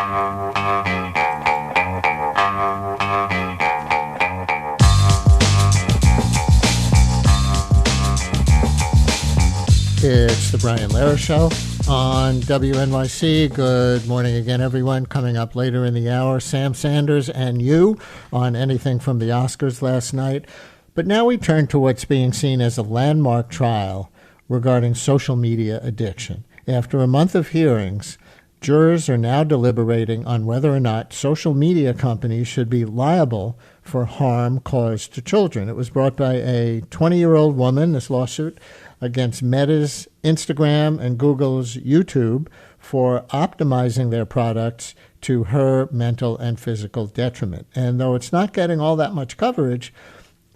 It's the Brian Lehrer Show on WNYC. Good morning again, everyone. Coming up later in the hour, Sam Sanders and you on anything from the Oscars last night. But now we turn to what's being seen as a landmark trial regarding social media addiction. After a month of hearings, jurors are now deliberating on whether or not social media companies should be liable for harm caused to children. It was brought by a 20-year-old woman, this lawsuit, against Meta's Instagram and Google's YouTube for optimizing their products to her mental and physical detriment. And though it's not getting all that much coverage,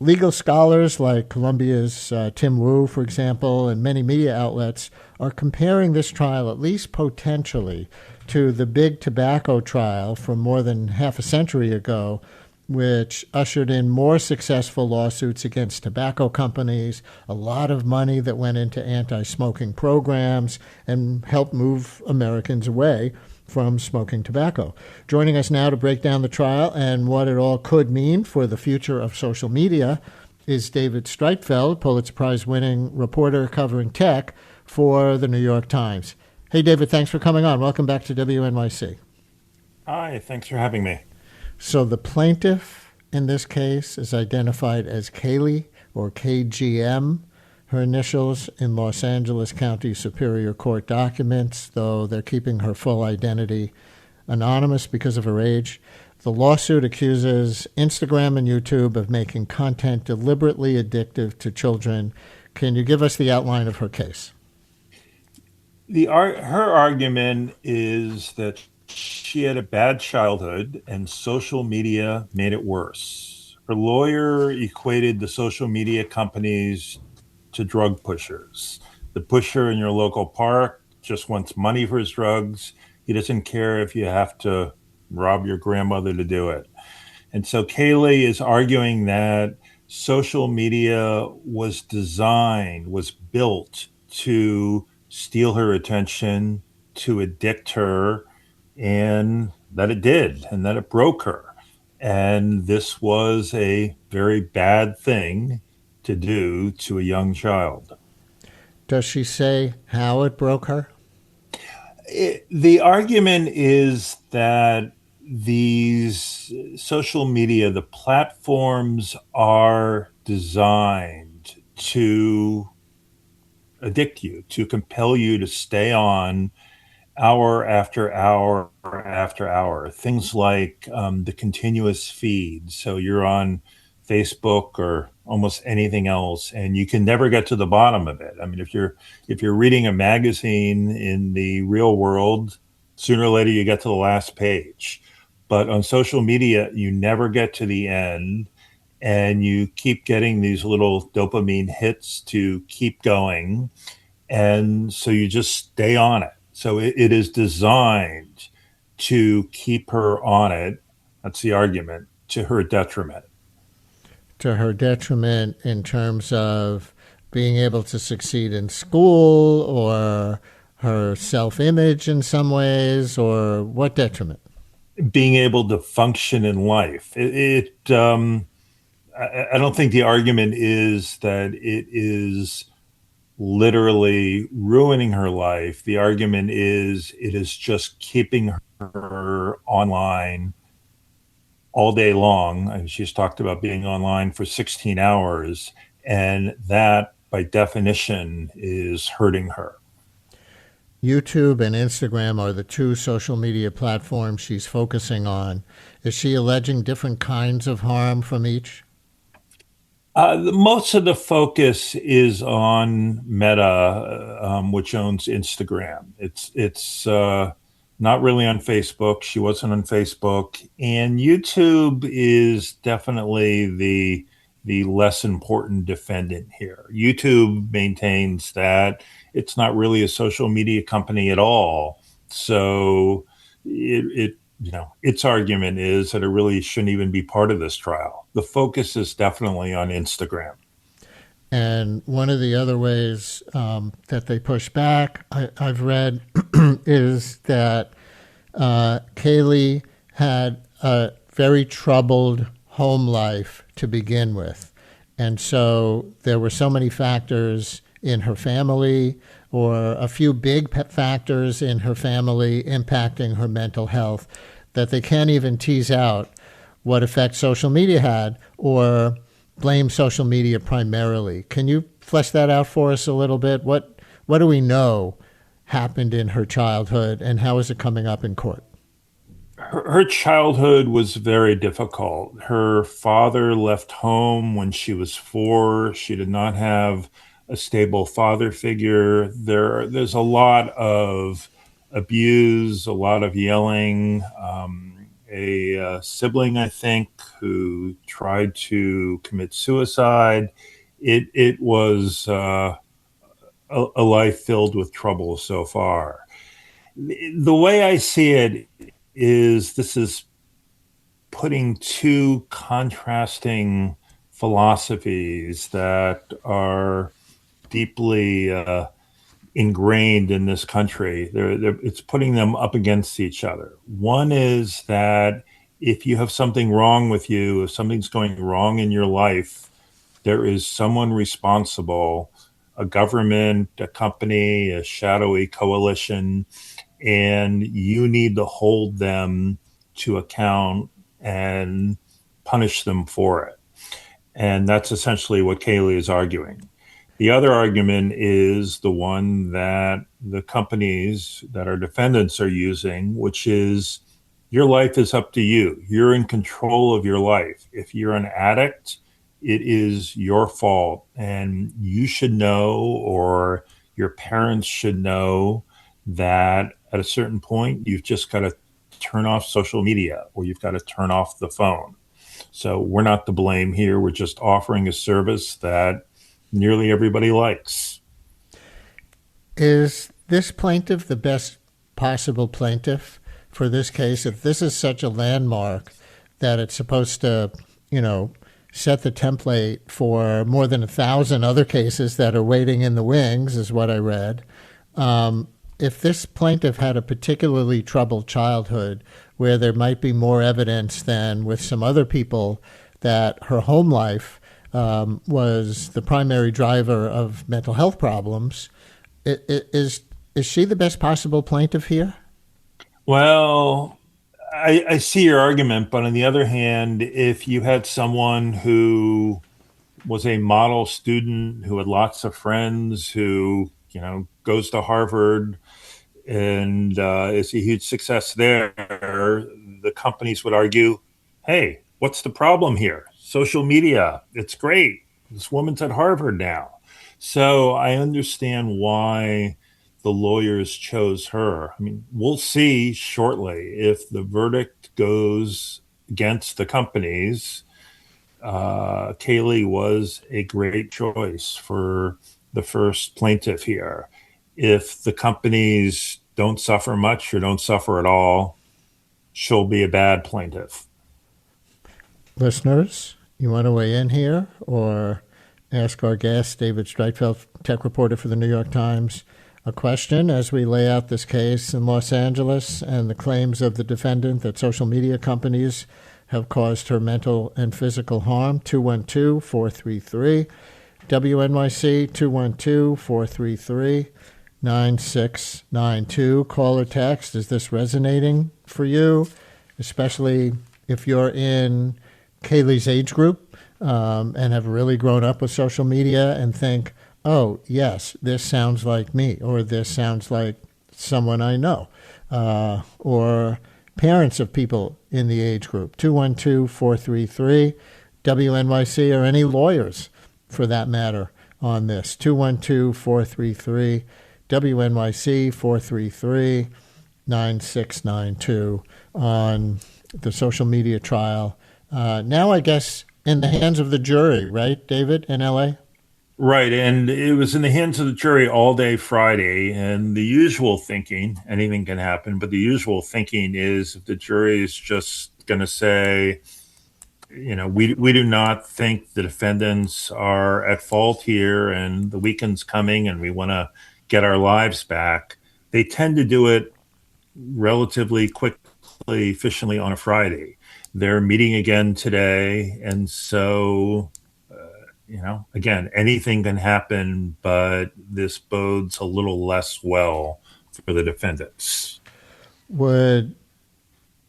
legal scholars like Columbia's Tim Wu, for example, and many media outlets are comparing this trial, at least potentially, to the big tobacco trial from more than half a century ago, which ushered in more successful lawsuits against tobacco companies, a lot of money that went into anti-smoking programs, and helped move Americans away from smoking tobacco. Joining us now to break down the trial and what it all could mean for the future of social media is David Streitfeld, Pulitzer Prize-winning reporter covering tech for the New York Times. Hey, David, thanks for coming on. Welcome back to WNYC. Hi, thanks for having me. So the plaintiff in this case is identified as Kaylee, or KGM, her initials in Los Angeles County Superior Court documents, though they're keeping her full identity anonymous because of her age. The lawsuit accuses Instagram and YouTube of making content deliberately addictive to children. Can you give us the outline of her case? Her argument is that she had a bad childhood and social media made it worse. Her lawyer equated the social media companies to drug pushers. The pusher in your local park just wants money for his drugs. He doesn't care if you have to rob your grandmother to do it. And so Kaylee is arguing that social media was built to steal her attention, to addict her, and that it did, and that it broke her. And this was a very bad thing to do to a young child. Does she say how it broke her? The argument is that these social media, the platforms are designed to addict you, to compel you to stay on hour after hour after hour. Things like the continuous feed. So you're on Facebook or almost anything else, and you can never get to the bottom of it. I mean, if you're reading a magazine in the real world, sooner or later you get to the last page. But on social media, you never get to the end, and you keep getting these little dopamine hits to keep going. And so you just stay on it. So it is designed to keep her on it. That's the argument, to her detriment. To her detriment in terms of being able to succeed in school, or her self-image in some ways, or what detriment? Being able to function in life. I don't think the argument is that it is literally ruining her life. The argument is it is just keeping her online all day long. And she's talked about being online for 16 hours. And that, by definition, is hurting her. YouTube and Instagram are the two social media platforms she's focusing on. Is she alleging different kinds of harm from each? Most of the focus is on Meta, which owns Instagram. It's not really on Facebook. She wasn't on Facebook. And YouTube is definitely the less important defendant here. YouTube maintains that it's not really a social media company at all. So its argument is that it really shouldn't even be part of this trial. The focus is definitely on Instagram. And one of the other ways that they push back, I've read, is that Kaylee had a very troubled home life to begin with. And so there were so many factors in her family, or a few big factors in her family impacting her mental health, that they can't even tease out what effect social media had or blame social media primarily. Can you flesh that out for us a little bit? What do we know happened in her childhood, and how is it coming up in court? Her childhood was very difficult. Her father left home when she was 4. She did not have a stable father figure. There's a lot of abuse, a lot of yelling. A sibling, I think, who tried to commit suicide. It was a life filled with trouble so far. The way I see it is this is putting two contrasting philosophies that are deeply ingrained in this country. It's putting them up against each other. One is that if you have something wrong with you, if something's going wrong in your life, there is someone responsible, a government, a company, a shadowy coalition, and you need to hold them to account and punish them for it. And that's essentially what Kaylee is arguing. The other argument is the one that the companies that are defendants are using, which is your life is up to you. You're in control of your life. If you're an addict, it is your fault. And you should know, or your parents should know, that at a certain point, you've just got to turn off social media or you've got to turn off the phone. So we're not to blame here. We're just offering a service that nearly everybody likes. Is this plaintiff the best possible plaintiff for this case? If this is such a landmark that it's supposed to, set the template for more than 1,000 other cases that are waiting in the wings, is what I read. If this plaintiff had a particularly troubled childhood where there might be more evidence than with some other people that her home life was the primary driver of mental health problems, is she the best possible plaintiff here? Well, I see your argument, but on the other hand, if you had someone who was a model student, who had lots of friends, who goes to Harvard and is a huge success there, the companies would argue, hey, what's the problem here? Social media, it's great. This woman's at Harvard now. So I understand why the lawyers chose her. I mean, we'll see shortly if the verdict goes against the companies. Kaylee was a great choice for the first plaintiff here. If the companies don't suffer much or don't suffer at all, she'll be a bad plaintiff. Listeners, you want to weigh in here or ask our guest, David Streitfeld, tech reporter for the New York Times, a question as we lay out this case in Los Angeles and the claims of the defendant that social media companies have caused her mental and physical harm? 212-433 WNYC, 212-433-9692. Call or text. Is this resonating for you, especially if you're in Kaylee's age group and have really grown up with social media and think, oh, yes, this sounds like me, or this sounds like someone I know, or parents of people in the age group? 212-433 WNYC, or any lawyers for that matter on this. 212-433 WNYC, 433-9692 on the social media trial. Now, I guess, in the hands of the jury, right, David, in LA? Right. And it was in the hands of the jury all day Friday. And the usual thinking, anything can happen, but the usual thinking is if the jury is just going to say, we do not think the defendants are at fault here and the weekend's coming and we want to get our lives back. They tend to do it relatively quickly, efficiently on a Friday. They're meeting again today. And so, again, anything can happen, but this bodes a little less well for the defendants. Would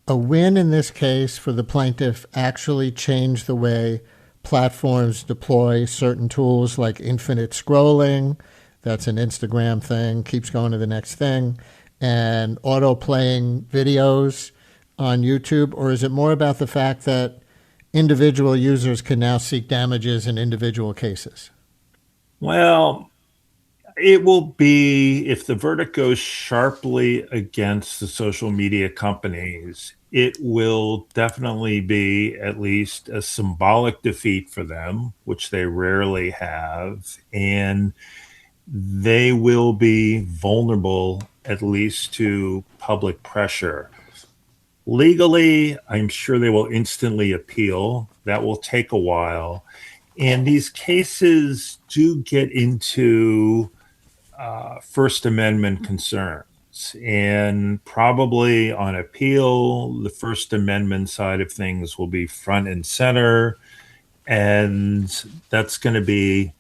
a win in this case for the plaintiff actually change the way platforms deploy certain tools like infinite scrolling? That's an Instagram thing, keeps going to the next thing, and auto playing videos on YouTube? Or is it more about the fact that individual users can now seek damages in individual cases? Well, it will be, if the verdict goes sharply against the social media companies, it will definitely be at least a symbolic defeat for them, which they rarely have. And they will be vulnerable, at least to public pressure. Legally, I'm sure they will instantly appeal. That will take a while. And these cases do get into First Amendment concerns. And probably on appeal, the First Amendment side of things will be front and center. And that's going to be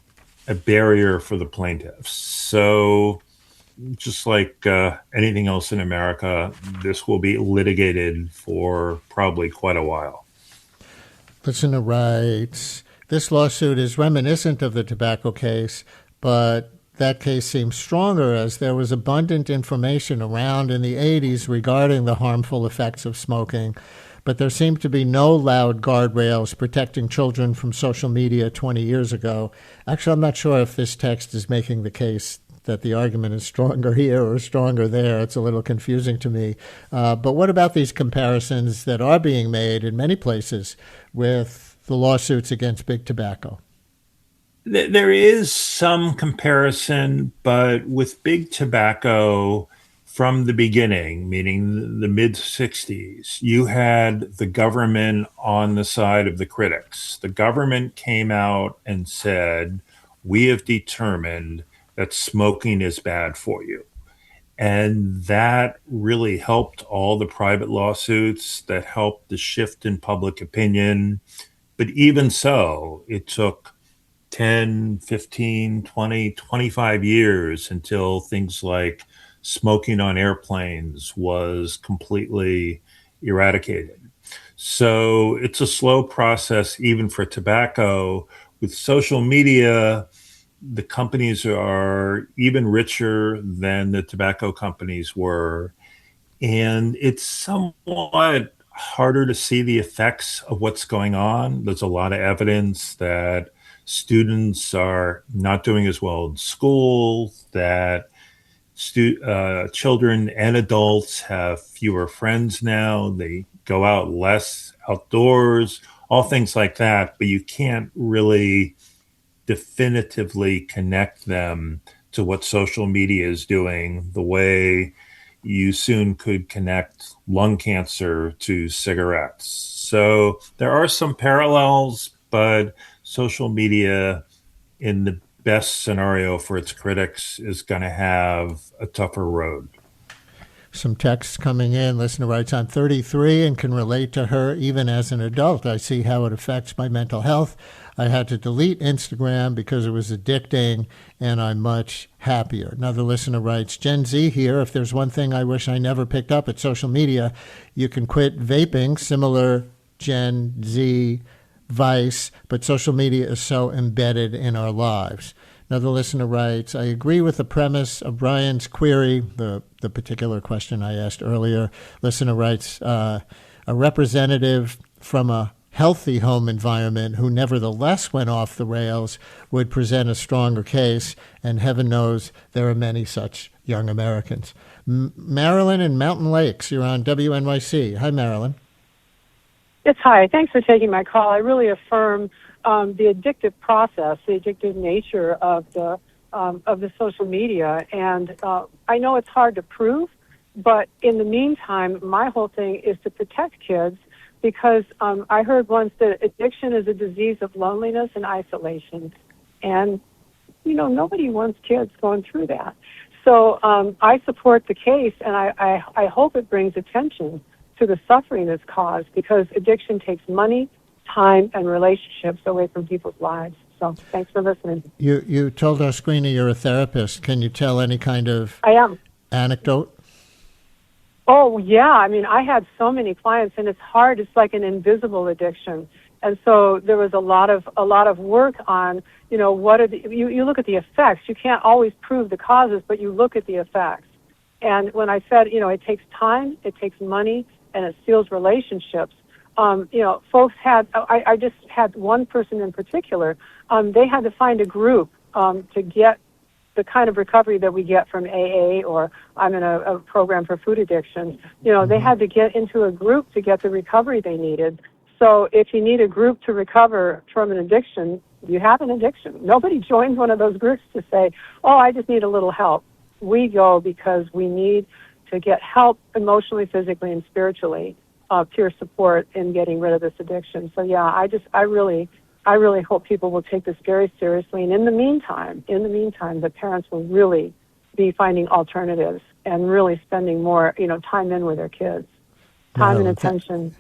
a barrier for the plaintiffs. So, just like anything else in America, this will be litigated for probably quite a while. Listener writes, this lawsuit is reminiscent of the tobacco case, but that case seems stronger as there was abundant information around in the 80s regarding the harmful effects of smoking, but there seemed to be no loud guardrails protecting children from social media 20 years ago. Actually, I'm not sure if this text is making the case that the argument is stronger here or stronger there. It's a little confusing to me. But what about these comparisons that are being made in many places with the lawsuits against big tobacco? There is some comparison, but with big tobacco from the beginning, meaning the mid 60s, you had the government on the side of the critics. The government came out and said, we have determined that smoking is bad for you. And that really helped all the private lawsuits, that helped the shift in public opinion. But even so, it took 10, 15, 20, 25 years until things like smoking on airplanes was completely eradicated. So it's a slow process, even for tobacco. With social media, the companies are even richer than the tobacco companies were. And it's somewhat harder to see the effects of what's going on. There's a lot of evidence that students are not doing as well in school, that children and adults have fewer friends now. They go out less outdoors, all things like that. But you can't really definitively connect them to what social media is doing the way you soon could connect lung cancer to cigarettes. So there are some parallels, but social media, in the best scenario for its critics, is going to have a tougher road. Some texts coming in. Listener writes, I'm 33 and can relate to her even as an adult. I see how it affects my mental health. I had to delete Instagram because it was addicting, and I'm much happier. Another listener writes, Gen Z here. If there's one thing I wish I never picked up at social media, you can quit vaping, similar Gen Z vice, but social media is so embedded in our lives. Another listener writes, I agree with the premise of Brian's query, the particular question I asked earlier. Listener writes, a representative from a healthy home environment who nevertheless went off the rails would present a stronger case, and heaven knows there are many such young Americans. Marilyn in Mountain Lakes, you're on WNYC. Hi, Marilyn. Yes, hi. Thanks for taking my call. I really affirm the addictive process, the addictive nature of the social media, and I know it's hard to prove, but in the meantime, my whole thing is to protect kids, because I heard once that addiction is a disease of loneliness and isolation, and nobody wants kids going through that. So I support the case, and I hope it brings attention to the suffering that's caused, because addiction takes money, time, and relationships away from people's lives. So thanks for listening. You told our screener you're a therapist. Can you tell any kind of I am. anecdote? Oh, yeah. I mean, I had so many clients, and it's hard. It's like an invisible addiction. And so there was a lot of work on, what are you look at the effects. You can't always prove the causes, but you look at the effects. And when I said, it takes time, it takes money, and it steals relationships, folks I just had one person in particular, they had to find a group to get the kind of recovery that we get from AA, or I'm in a program for food addiction. They had to get into a group to get the recovery they needed. So if you need a group to recover from an addiction, you have an addiction. Nobody joins one of those groups to say, oh, I just need a little help. We go because we need to get help emotionally, physically, and spiritually, peer support in getting rid of this addiction. So yeah, I really hope people will take this very seriously. And in the meantime, the parents will really be finding alternatives and really spending more, time in with their kids, time and attention.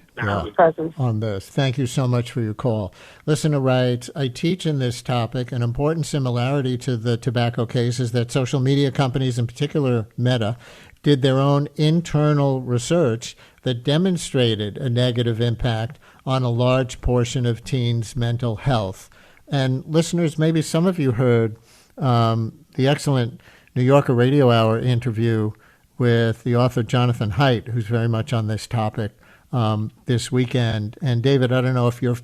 Presence. On this. Thank you so much for your call. Listener writes, I teach in this topic. An important similarity to the tobacco case is that social media companies, in particular Meta, did their own internal research that demonstrated a negative impact on a large portion of teens' mental health. And listeners, maybe some of you heard the excellent New Yorker Radio Hour interview with the author Jonathan Haidt, who's very much on this topic this weekend. And David, I don't know if you're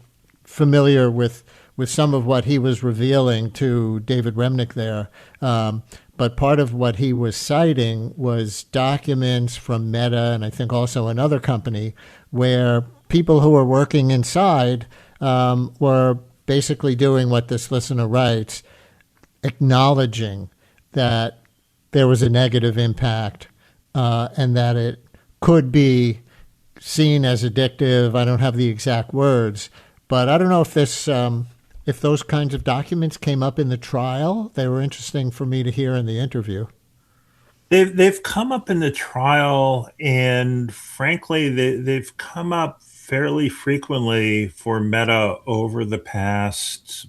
familiar with some of what he was revealing to David Remnick there, but part of what he was citing was documents from Meta and I think also another company where people who were working inside were basically doing what this listener writes, acknowledging that there was a negative impact and that it could be seen as addictive. I don't have the exact words, but I don't know if this, if those kinds of documents came up in the trial. They were interesting for me to hear in the interview. They've come up in the trial, and frankly, they've come up fairly frequently for Meta over the past,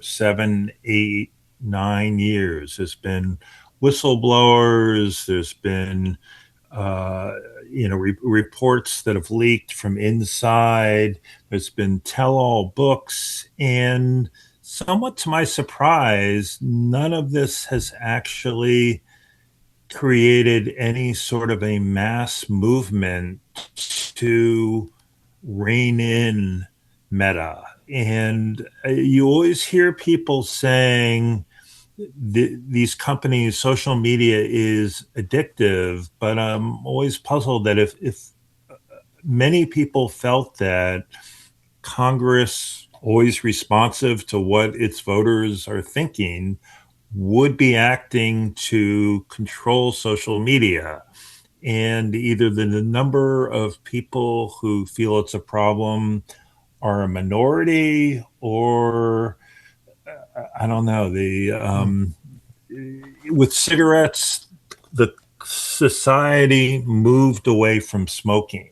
7, 8, 9 years. There's been whistleblowers. There's been reports that have leaked from inside. There's been tell-all books, and somewhat to my surprise, none of this has actually created any sort of a mass movement to rein in Meta. And you always hear people saying these companies, social media is addictive, but I'm always puzzled that if many people felt that Congress, always responsive to what its voters are thinking, would be acting to control social media. And either the number of people who feel it's a problem are a minority, or I don't know, with cigarettes, the society moved away from smoking.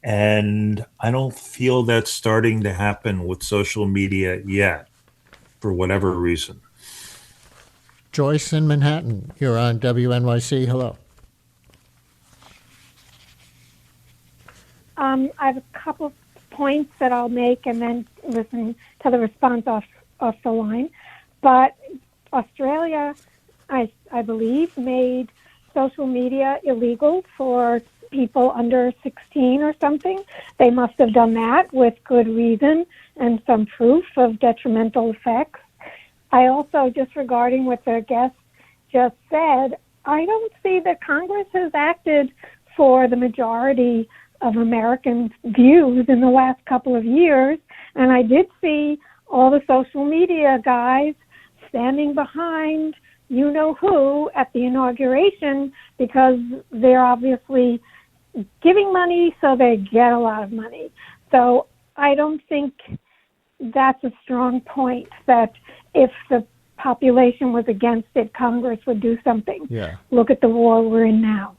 And I don't feel that's starting to happen with social media yet, for whatever reason. Joyce in Manhattan, you're on WNYC. Hello. I have a couple points that I'll make and then listen to the response off the line. But Australia, I believe, made social media illegal for people under 16 or something. They must have done that with good reason and some proof of detrimental effects. I also, just regarding what the guest just said, I don't see that Congress has acted for the majority of Americans' views in the last couple of years. And I did see all the social media guys standing behind you-know-who at the inauguration because they're obviously giving money so they get a lot of money. So I don't think that's a strong point, that if the population was against it, Congress would do something. Yeah. Look at the war we're in now.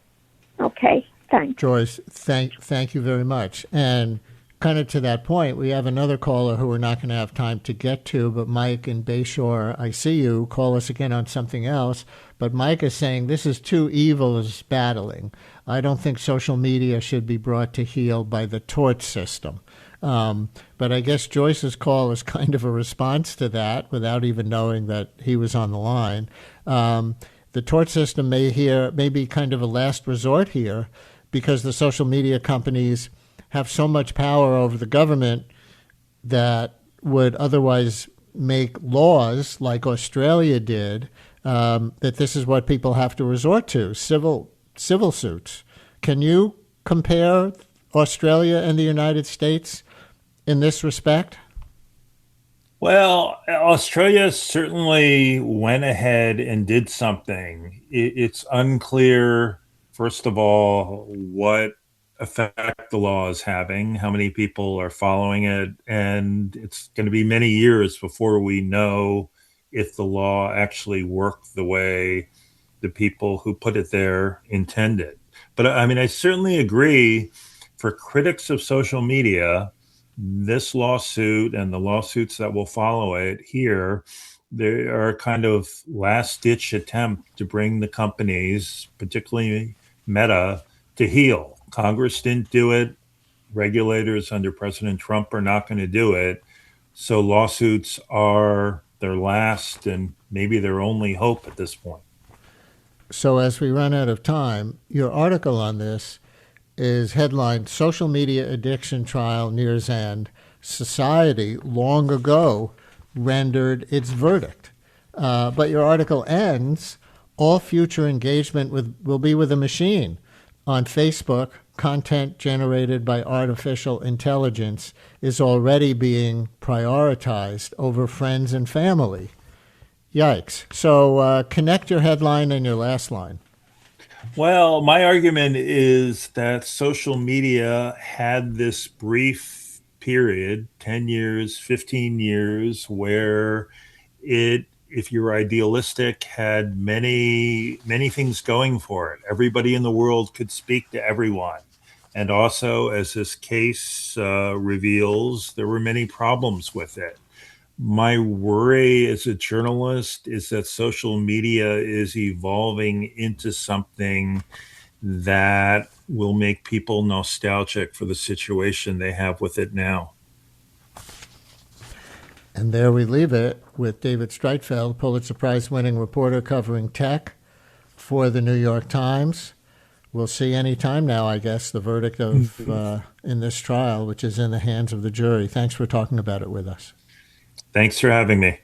Okay, thanks. Joyce, thank you very much. And kind of to that point, we have another caller who we're not going to have time to get to, but Mike in Bayshore, I see you. Call us again on something else. But Mike is saying this is two evils battling. I don't think social media should be brought to heel by the tort system. But I guess Joyce's call is kind of a response to that without even knowing that he was on the line. The tort system may be kind of a last resort here because the social media companies have so much power over the government that would otherwise make laws like Australia did, that this is what people have to resort to, civil suits. Can you compare Australia and the United States in this respect? Well, Australia certainly went ahead and did something. It's unclear, first of all, what effect the law is having, how many people are following it, and it's going to be many years before we know if the law actually worked the way the people who put it there intended. But I mean, I certainly agree, for critics of social media, this lawsuit and the lawsuits that will follow it here, they are a kind of last-ditch attempt to bring the companies, particularly Meta, to heel. Congress didn't do it. Regulators under President Trump are not going to do it. So lawsuits are their last and maybe their only hope at this point. So as we run out of time, your article on this is headlined Social Media Addiction Trial Nears End. Society long ago rendered its verdict. But your article ends, all future engagement will be with a machine. On Facebook, content generated by artificial intelligence is already being prioritized over friends and family. Yikes. So connect your headline and your last line. Well, my argument is that social media had this brief period, 10 years, 15 years, where it, if you're idealistic, had many things going for it. Everybody in the world could speak to everyone. And also, as this case reveals, there were many problems with it. My worry as a journalist is that social media is evolving into something that will make people nostalgic for the situation they have with it now. And there we leave it with David Streitfeld, Pulitzer Prize-winning reporter covering tech for the New York Times. We'll see any time now, I guess, the verdict of in this trial, which is in the hands of the jury. Thanks for talking about it with us. Thanks for having me.